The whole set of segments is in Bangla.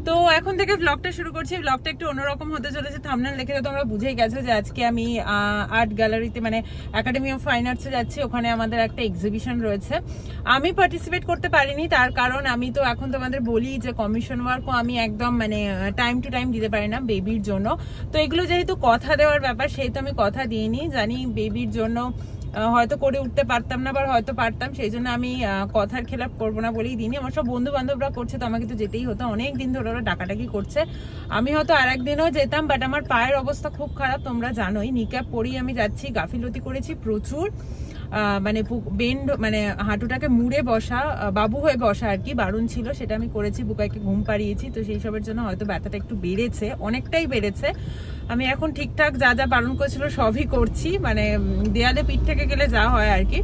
তো এখন থেকে ব্লগটা শুরু করছি। ব্লগটা একটু অন্যরকম হতে চলেছে, থাম্বনেল দেখে তো তোমরা বুঝেই গেছো যে আজকে আমি আর্ট গ্যালারিতে মানে একাডেমি অফ ফাইন আর্টসে যাচ্ছি। ওখানে আমাদের একটা এক্সিবিশন রয়েছে। আমি পার্টিসিপেট করতে পারিনি, তার কারণ আমি তো এখন তোমাদের বলি যে কমিশন ওয়ার্কও আমি একদম মানে টাইম টু টাইম দিতে পারি না বেবির জন্য। তো এগুলো যেহেতু কথা দেওয়ার ব্যাপার, সেহেতু আমি কথা দিইনি। জানি বেবির জন্য হয়তো করে উঠতে পারতাম না, বা হয়তো পারতাম, সেই জন্য আমি কথার খেলাপ করবো না বলেই দিইনি। আমার সব বন্ধু বান্ধবরা করছে, তো আমাকে তো যেতেই হতো। অনেক দিন ধরে ওরা ডাকাডাকি করছে, আমি হয়তো আর একদিনও যেতাম, বাট আমার পায়ের অবস্থা খুব খারাপ, তোমরা জানোই। নিক্যাপ পরেই আমি যাচ্ছি, গাফিলতি করেছি প্রচুর। মানে বেন্ড মানে হাঁটুটাকে মুড়ে বসা, বাবু হয়ে বসা আর কি, বারণ ছিল, সেটা আমি করেছি। বুকাইকে ঘুম পাড়িয়েছি, তো সেই সবের জন্য হয়তো ব্যথাটা একটু বেড়েছে, অনেকটাই বেড়েছে। আমি এখন ঠিকঠাক যা যা বারণ করেছিল সবই করছি, মানে দেয়ালে পিঠ থেকে গেলে যা হয় আর কি।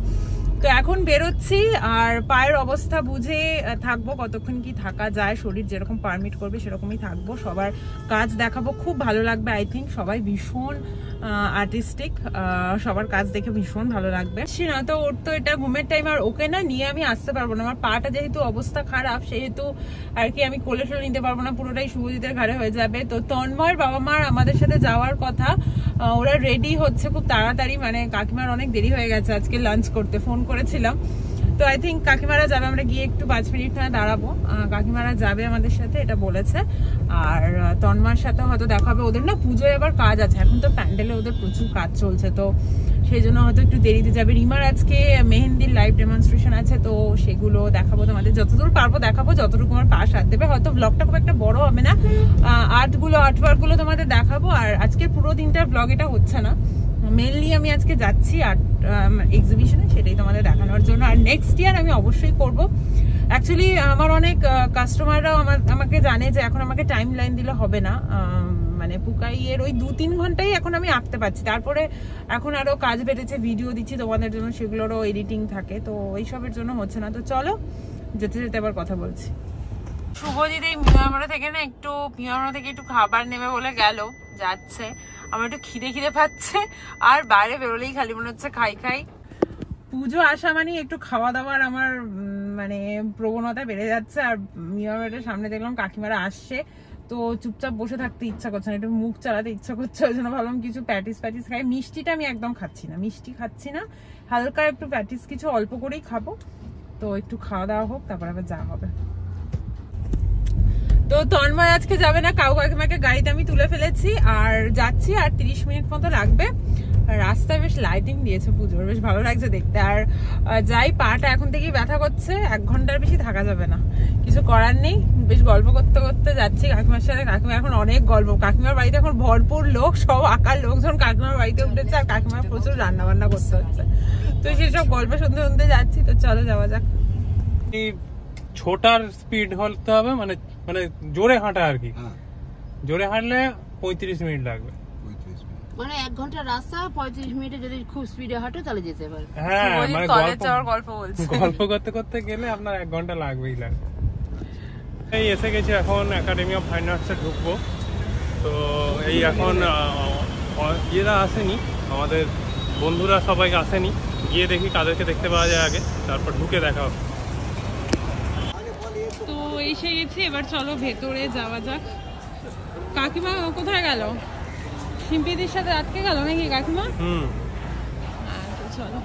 তো এখন বেরোচ্ছি, আর পায়ের অবস্থা বুঝে থাকবো, কতক্ষণ কি থাকা যায়, শরীর যেরকম পারমিট করবে সেরকমই থাকবো। সবার কাজ দেখাবো, খুব ভালো লাগবে আই থিঙ্ক। সবাই ভীষণ আর্টিস্টিক, সবার কাজ দেখে ভীষণ ভালো লাগবে। না তো ওর তো এটা ঘুমের টাইম, আর ওকে না নিয়ে আমি আসতে পারবো না। আমার পাটা যেহেতু অবস্থা খারাপ, সেহেতু আর কি আমি কোলে টোলে নিতে পারবো না, পুরোটাই শুভজিতের ঘাড়ে হয়ে যাবে। তো তন্ময়ের বাবা মার আমাদের সাথে যাওয়ার কথা, ওরা রেডি হচ্ছে খুব তাড়াতাড়ি, মানে কাকিমার অনেক দেরি হয়ে গেছে আজকে লাঞ্চ করতে, ফোন করেছিলাম। তো আই থিঙ্ক কাকিমারা যাবে, আমরা গিয়ে একটু 5 মিনিট দাঁড়াবো, কাকিমারা যাবে আমাদের সাথে, এটা বলেছে। আর তন্মার সাথে হয়তো দেখা হবে। ওদের না পুজোয় আবার কাজ আছে, এখন তো প্যান্ডেলে ওদের প্রচুর কাজ চলছে, তো সেই জন্য হয়তো একটু দেরিতে যাবে। রিমার আজকে মেহেন্দির লাইভ ডেমনস্ট্রেশন আছে, তো সেগুলো দেখাবো তোমাদের, যতদূর পারবো দেখাবো, যতটুকু আমার পাশ হাত দেবে। হয়তো ব্লগটা খুব একটা বড় হবে না, আর্টওয়ার্কগুলো তোমাদের দেখাবো। আর আজকে পুরো দিনটার ব্লগ এটা হচ্ছে না, মেনলি আমি আজকে যাচ্ছি আর্ট এক্সিবিশনে, সেটাই তোমাদের দেখানোর জন্য। আর নেক্সট ইয়ার আমি অবশ্যই করব। অ্যাকচুয়ালি আমার অনেক কাস্টমাররাও আমাকে জানে যে এখন আমাকে টাইম লাইন দিলে হবে না, মানে পুকাইয়ের ওই 2-3 ঘন্টাই এখন আমি আঁকতে পারছি। তারপরে এখন আরো কাজ বেড়েছে, ভিডিও দিচ্ছি তোমাদের জন্য, সেগুলোরও এডিটিং থাকে, তো এইসবের জন্য হচ্ছে না। তো চলো যেতে যেতে আবার কথা বলছি। শুভজিৎ এই মিয়ামরা থেকে না একটু খাবার নেবে বলে গেল, যাচ্ছে। আমার একটু খিদে পাচ্ছে, আর বাইরে বেরোলেই খালি মনে হচ্ছে খাই। পুজো আসা মানে একটু খাওয়া দাওয়ার আমার মানে প্রবণতা বেড়ে যাচ্ছে। আর মিয়ামের সামনে দেখলাম কাকিমারা আসছে, তো চুপচাপ বসে থাকতে ইচ্ছা করছে না, একটু মুখ চালাতে ইচ্ছা করছে। ওই জন্য ভাবলাম কিছু প্যাটিস খাই। মিষ্টিটা আমি একদম খাচ্ছি না, হালকা একটু প্যাটিস কিছু অল্প করেই খাবো। তো একটু খাওয়া দাওয়া হোক, তারপর আবার যা হবে। তো তন্ময় আজকে যাবে না, কাকিমাকে গাড়িতে আমি তুলে ফেলেছি, আর যাচ্ছি। আর 30 মিনিট মতো লাগবে। রাস্তায় বেশ লাইটিং দিয়েছে পুজোর, বেশ ভালো লাগছে দেখতে। আর যাই, পাটা এখন থেকেই ব্যথা করছে, 1 ঘন্টার বেশি থাকা যাবে না, কিছু করার নেই। বেশ গল্প করতে করতে যাচ্ছি কাকিমার সাথে। কাকিমা এখন অনেক গল্প, কাকিমার বাড়িতে এখন ভরপুর লোক, সব আকার লোকজন কাকিমার বাড়িতে উঠেছে, আর কাকিমার প্রচুর রান্না বান্না করতে হচ্ছে। তো সেসব গল্প শুনতে যাচ্ছি। তো চলো যাওয়া যাক। ছোটার স্পিড হতে হবে, মানে জোরে হাঁটা আর কি। জোরে হাঁটলে 35 মিনিট লাগবে, মানে 1 ঘন্টার রাস্তা 35 মিনিটে যদি খুব স্পিডে হাঁটো তাহলে যেতে পারে। হ্যাঁ, মানে গল্প করতে করতে গেলে আপনার 1 ঘন্টা লাগবেই লাগবে। এই এসে গেছি, এখন একাডেমি অফ ফাইন আর্টসে ঢুকবো। তো এই এখন ইয়েরা আসেনি, আমাদের বন্ধুরা সবাই আসেনি, গিয়ে দেখি কাদেরকে দেখতে পাওয়া যায় আগে, তারপর ঢুকে দেখা হবে। তো এসে গেছি, এবার চলো ভেতরে যাওয়া যাক। কাকিমা কোথায় গেল? শিম্পিদির সাথে আটকে গেল নাকি কাকিমা? তো চলো।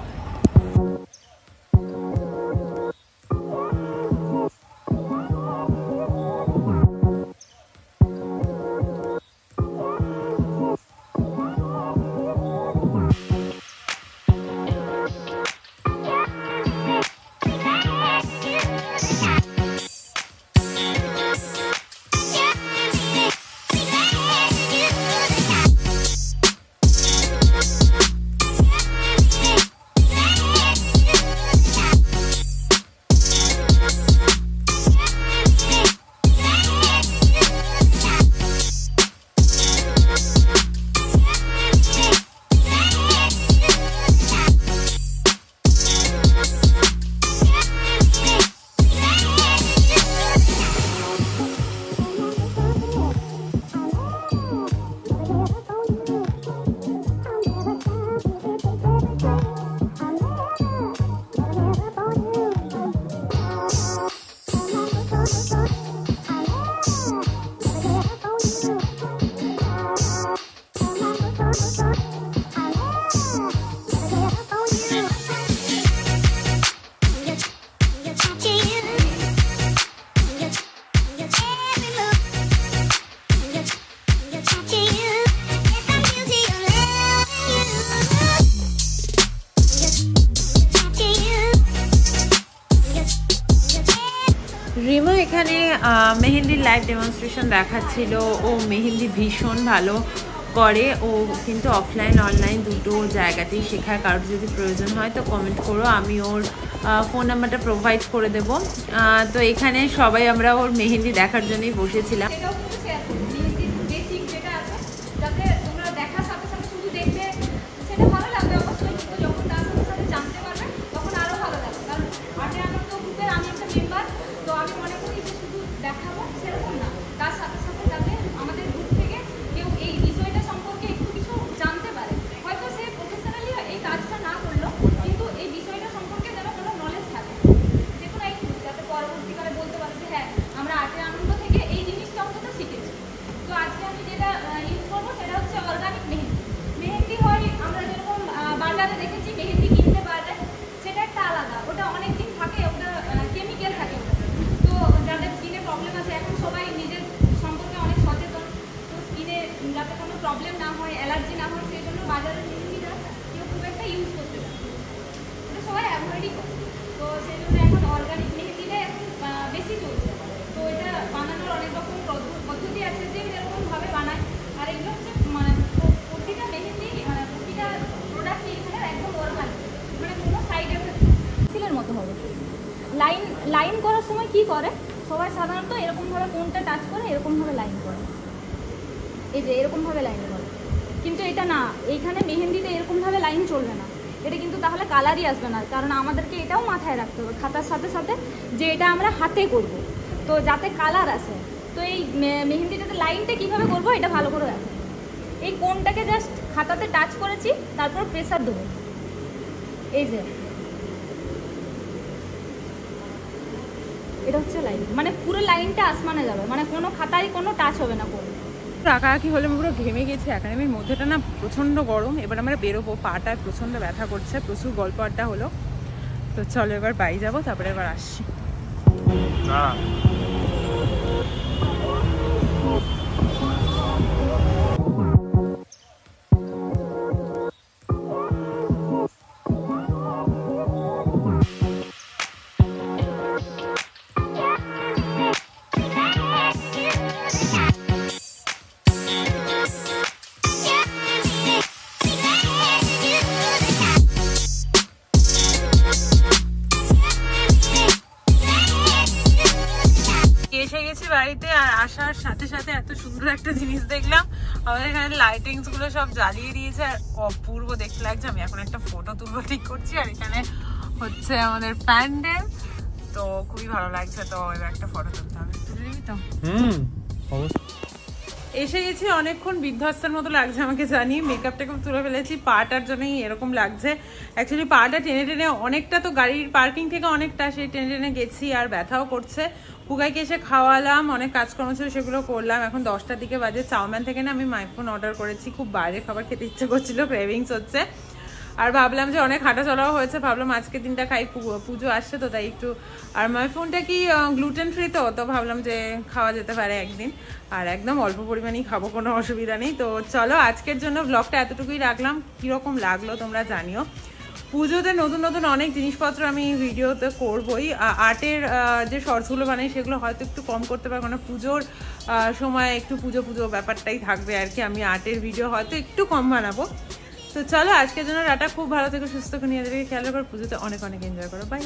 মেহেন্দির লাইভ ডেমনস্ট্রেশন দেখাচ্ছিল। ও মেহেন্দি ভীষণ ভালো করে, ও কিন্তু অফলাইন অনলাইন দুটো জায়গাতেই শেখায়। কারোর যদি প্রয়োজন হয় তো কমেন্ট করো, আমি ওর ফোন নাম্বারটা প্রোভাইড করে দেবো। তো এখানে সবাই আমরা ওর মেহেন্দি দেখার জন্যই বসেছিলাম। প্রবলেম না হয়, অ্যালার্জি না হয়, সেই জন্য বাজারের মেহেন্দিটা কেউ খুব একটা ইউজ করতে পারে, ওটা সবাই অ্যাভয়েডই করে। তো সেই জন্য এখন অর্গানিক মেহেন্দিটাই এখন বেশি চলছে। তো এটা বানানোর অনেক রকম পদ্ধতি আছে, যে যেরকমভাবে বানায়। আর এগুলো হচ্ছে মানে প্রতিটা মেহেন্দি প্রতিটা প্রোডাক্টই এখানে একদম অর্গানিক, মানে কোনো সাইড এফেক্ট সিলের মতো হবে। লাইন করার সময় কি করে সবাই সাধারণত এরকমভাবে কোনটা টাচ করে এরকমভাবে লাইন করে, এই যে এরকমভাবে লাইন করে। কিন্তু এটা না, এইখানে মেহেন্দিতে এরকমভাবে লাইন চলবে না, এটা কিন্তু তাহলে কালারই আসবে না। কারণ আমাদেরকে এটাও মাথায় রাখতে হবে খাতার সাথে সাথে, যে এটা আমরা হাতে করব, তো যাতে কালার আসে। তো এই মেহেন্দিটাতে লাইনটা কীভাবে করবো এটা ভালো করে রাখে। এই কোনটাকে জাস্ট খাতাতে টাচ করেছি, তারপর প্রেসার দেবো, এই যে এটা হচ্ছে লাইন, মানে পুরো লাইনটা আসমানে যাবে, মানে কোনো খাতায় কোনো টাচ হবে না কোনো। আঁকাআঁকি হলে পুরো ঘেমে গেছে। একাডেমির মধ্যেটা না প্রচণ্ড গরম। এবার আমরা বেরোবো, পাটা প্রচণ্ড ব্যথা করছে, প্রচুর গল্প আড্ডা হলো। তো চলো এবার বাড়ি যাবো, তারপরে এবার আসছি। এসে গেছি বাড়িতে, আর আসার সাথে সাথে এত সুন্দর একটা জিনিস দেখলাম। আমাদের এখানে লাইটিংস গুলো সব জ্বালিয়ে দিয়েছে, আর অপূর্ব দেখতে লাগছে। আমি এখন একটা ফটো তুলবো ঠিক করছি, আর এখানে হচ্ছে আমাদের প্যান্ডেল, তো খুবই ভালো লাগছে। তো এবার একটা ফটো তুলতে হবে, তুলে দিবি তো? এসে গেছি, অনেকক্ষণ বিধ্বস্তের মতো লাগছে আমাকে, জানি। মেকআপ টেকআপ তুলে ফেলেছি, পাটার জন্যই এরকম লাগছে। অ্যাকচুয়ালি পাটা টেনে টেনে অনেকটা, তো গাড়ির পার্কিং থেকে অনেকটা সেই টেনে টেনে গেছি, আর ব্যথাও করছে। পুগাইকে এসে খাওয়ালাম, অনেক কাজকর্ম ছিল সেগুলো করলাম। এখন 10টার দিকে বাজে। চাউমিন থেকে না আমি মাইফোন অর্ডার করেছি, খুব বাইরের খাবার খেতে ইচ্ছে করছিল, ক্রেভিংস হচ্ছে। আর ভাবলাম যে অনেক হাঁটা চলাও হয়েছে, ভাবলাম আজকে দিনটা খাই, পুজো আসছে তো তাই একটু। আর মাইফোনটা কি গ্লুটেন ফ্রি, তো ভাবলাম যে খাওয়া যেতে পারে একদিন, আর একদম অল্প পরিমাণেই খাবো, কোনো অসুবিধা নেই। তো চলো আজকের জন্য ব্লগটা এতটুকুই রাখলাম। কীরকম লাগলো তোমরা জানিও। পুজোতে নতুন নতুন অনেক জিনিসপত্র আমি ভিডিওতে করবই। আর্টের যে শর্টসগুলো বানাই সেগুলো হয়তো একটু কম করতে পারবো না, পুজোর সময় একটু পুজো ব্যাপারটাই থাকবে আর কি। আমি আর্টের ভিডিও হয়তো একটু কম বানাবো। তো চলো আজকের জন্য টাটা, খুব ভালো থেকো, সুস্থ করে, নিজেদেরকে খেয়াল রাখো, পুজোতে অনেক অনেক এনজয় করো, বাই।